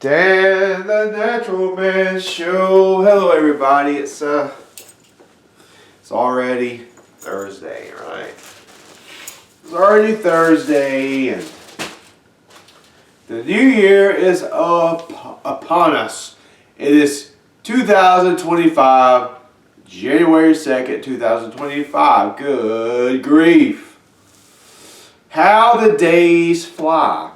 Dan the Natural Man Show. Hello everybody. It's already Thursday, right? It's already Thursday and the new year is upon us. It is 2025, January 2nd, 2025. Good grief. How the days fly.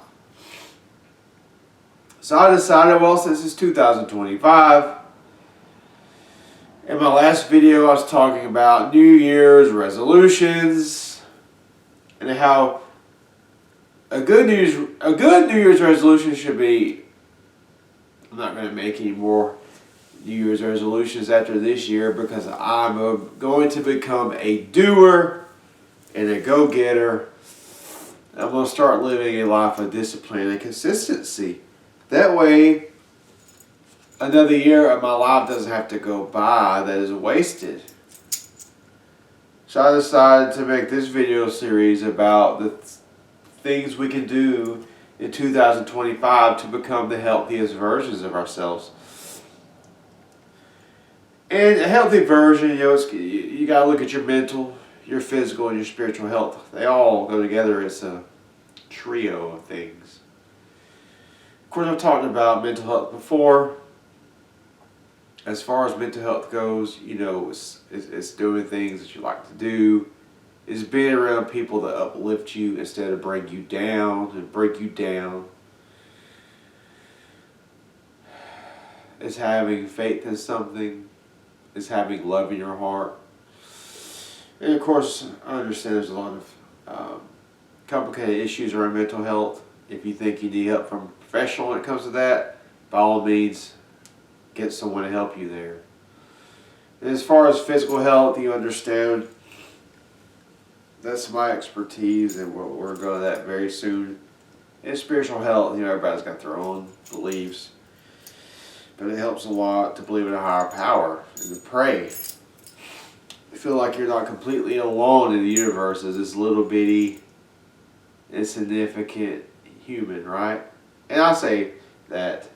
So I decided, well, since it's 2025, in my last video I was talking about New Year's resolutions and how a good New Year's resolution should be, I'm not going to make any more New Year's resolutions after this year because I'm going to become a doer and a go-getter. I'm going to start living a life of discipline and consistency. That way, another year of my life doesn't have to go by that is wasted. So I decided to make this video series about the things we can do in 2025 to become the healthiest versions of ourselves. And a healthy version, you got to look at your mental, your physical, and your spiritual health. They all go together as a trio of things. Of course, I've talked about mental health before. As far as mental health goes, it's doing things that you like to do. It's being around people that uplift you instead of bring you down and break you down. It's having faith in something. It's having love in your heart. And of course, I understand there's a lot of complicated issues around mental health. If you think you need help from a professional when it comes to that, by all means, get someone to help you there. And as far as physical health, you understand that's my expertise, and we're going to that very soon. And spiritual health, everybody's got their own beliefs, but it helps a lot to believe in a higher power and to pray. You feel like you're not completely alone in the universe as this little bitty, insignificant human, right? And I say that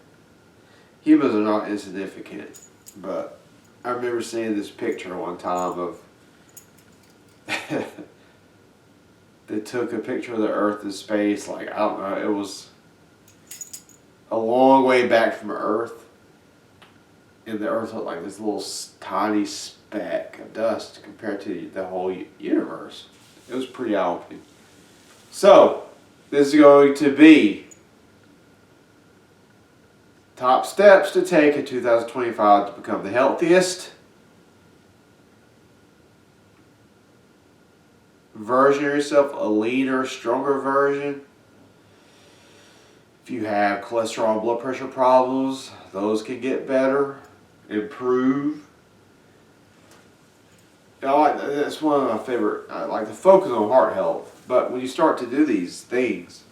humans are not insignificant, but I remember seeing this picture one time of they took a picture of the Earth in space, like, I don't know, it was a long way back from Earth, and the Earth looked like this little tiny speck of dust compared to the whole universe. It was pretty eye-opening. So, this is going to be top steps to take in 2025 to become the healthiest version of yourself, a leaner, stronger version. If you have cholesterol and blood pressure problems, those can get better, improve. That's one of my favorite. I like to focus on heart health. But when you start to do these things,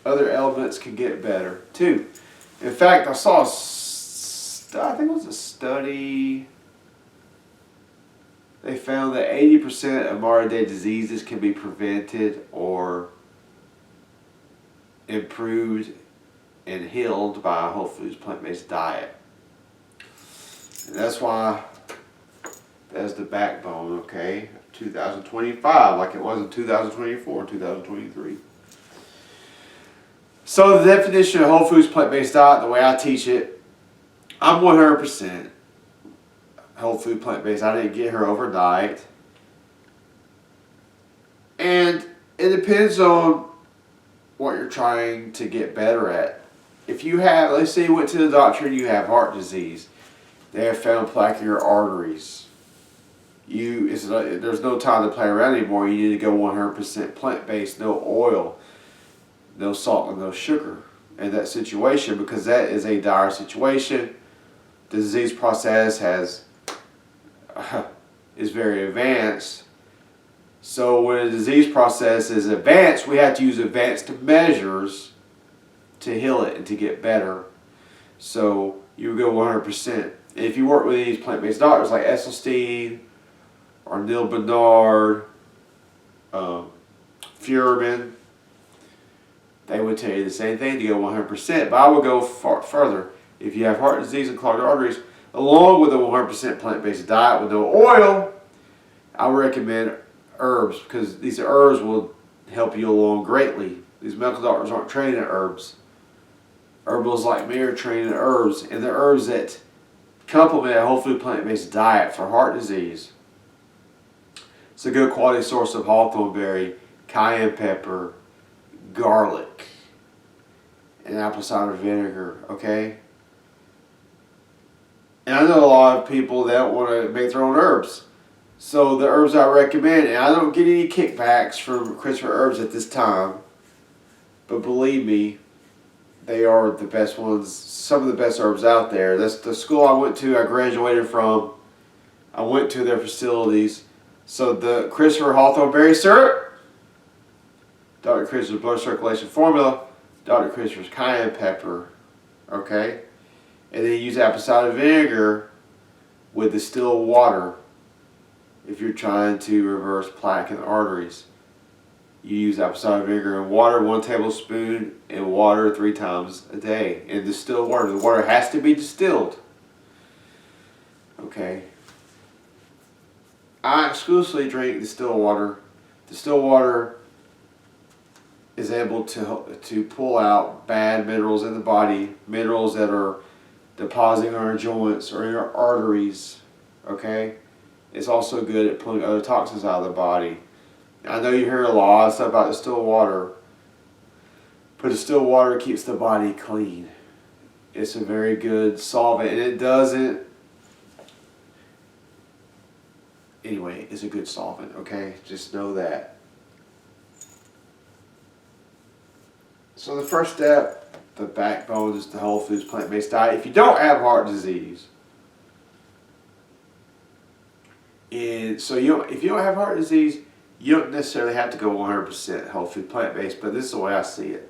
other elements can get better too. In fact, I saw I think it was a study. They found that 80% of modern day diseases can be prevented or improved and healed by a whole foods plant-based diet. And that's why that's the backbone, okay? 2025, like it was in 2024 and 2023. So the definition of whole foods plant-based diet, the way I teach it, I'm 100% whole food plant-based. I didn't get here overnight. And it depends on what you're trying to get better at. If you have, let's say you went to the doctor and you have heart disease, they have found plaque in your arteries. There's no time to play around anymore. You need to go 100% plant-based, no oil, no salt, and no sugar in that situation, because that is a dire situation. The disease process is very advanced. So when a disease process is advanced, we have to use advanced measures to heal it and to get better. So you go 100%. If you work with these plant-based doctors like Esselstyn or Neil Bernard, Fuhrman, they would tell you the same thing to go 100%, but I would go far further. If you have heart disease and clogged arteries, along with a 100% plant-based diet with no oil, I would recommend herbs, because these herbs will help you along greatly. These medical doctors aren't trained in herbs. Herbalists like me are trained in herbs, and the herbs that complement a whole food plant-based diet for heart disease. It's a good quality source of hawthorn berry, cayenne pepper, garlic, and apple cider vinegar, okay? And I know a lot of people that want to make their own herbs. So the herbs I recommend, and I don't get any kickbacks from Christopher Herbs at this time, but believe me, they are the best ones, some of the best herbs out there. That's the school I went to, I graduated from. I went to their facilities. So the Christopher Hawthorn Berry Syrup, Dr. Christopher's Blood Circulation Formula, Dr. Christopher's Cayenne Pepper, okay? And then you use apple cider vinegar with distilled water if you're trying to reverse plaque in the arteries. You use apple cider vinegar and water, 1 tablespoon, and water 3 times a day. And distilled water. The water has to be distilled. Okay. I exclusively drink distilled water. Distilled water is able to pull out bad minerals in the body, minerals that are depositing on our joints or in our arteries. Okay. It's also good at pulling other toxins out of the body. I know you hear a lot of stuff about distilled water, but distilled water keeps the body clean. It's a very good solvent, and it doesn't, anyway, it's a good solvent, okay? Just know that. So the first step, the backbone, is the whole foods plant-based diet. If you don't have heart disease, if you don't have heart disease, you don't necessarily have to go 100% whole food plant-based, but this is the way I see it.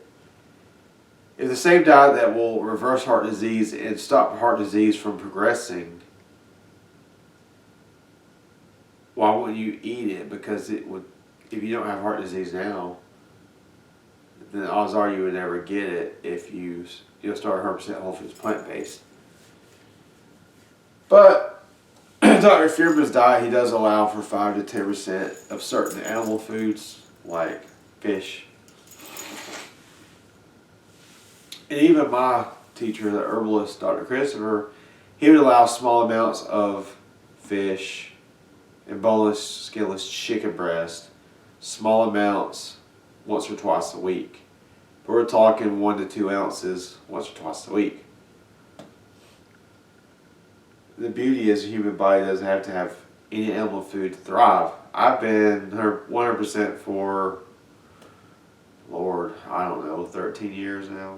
It's the same diet that will reverse heart disease and stop heart disease from progressing. Why wouldn't you eat it? Because it would, if you don't have heart disease now, then the odds are you would never get it if you start 100% whole foods plant-based. But Dr. Fuhrman's diet, he does allow for 5 to 10% of certain animal foods like fish. And even my teacher, the herbalist, Dr. Christopher, he would allow small amounts of fish and boneless, skinless chicken breast, small amounts once or twice a week. But we're talking 1 to 2 ounces once or twice a week. The beauty is the human body doesn't have to have any animal food to thrive. I've been 100% for, Lord, I don't know, 13 years now.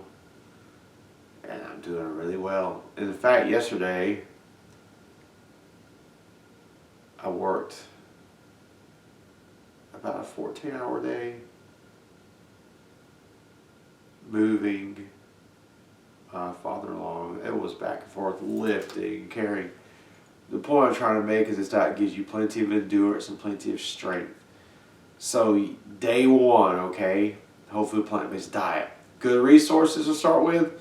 And I'm doing really well. And in fact, yesterday, I worked about a 14-hour day, moving my father-in-law. It was back and forth, lifting, carrying. The point I'm trying to make is this diet gives you plenty of endurance and plenty of strength. So day 1, okay, whole food plant-based diet. Good resources to start with.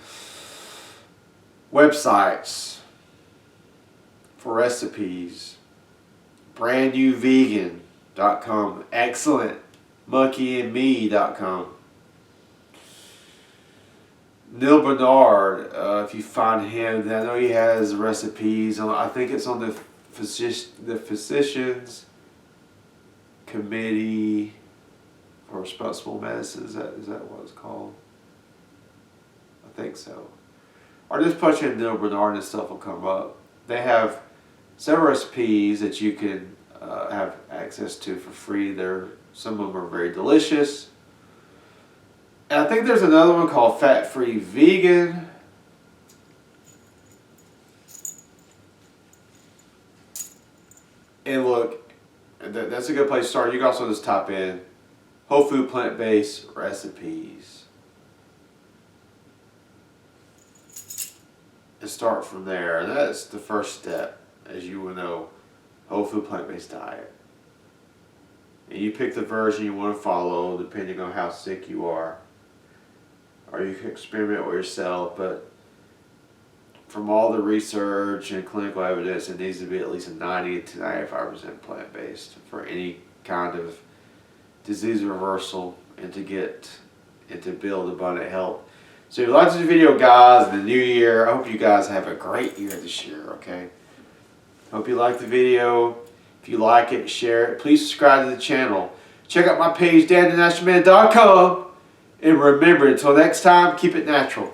Websites for recipes. brandnewvegan.com. Excellent. monkeyandme.com. Neil Bernard, if you find him, I know he has recipes. I think it's on the Physicians Committee for Responsible Medicine. Is that what it's called? I think so. Or just punch in Neil Bernard and stuff will come up. They have several recipes that you can have access to for free. Some of them are very delicious. And I think there's another one called Fat Free Vegan. And look, that's a good place to start. You can also just type in whole food plant-based recipes. And start from there. And that's the first step, as you will know, whole food plant-based diet. And you pick the version you want to follow depending on how sick you are. or you can experiment with yourself, but from all the research and clinical evidence, it needs to be at least a 90 to 95% plant-based for any kind of disease reversal and to build abundant health. So if you like this video, guys, in the new year, I hope you guys have a great year this year, okay? Hope you like the video. If you like it, share it. Please subscribe to the channel. Check out my page, DanTheNaturalMan.com. And remember, until next time, keep it natural.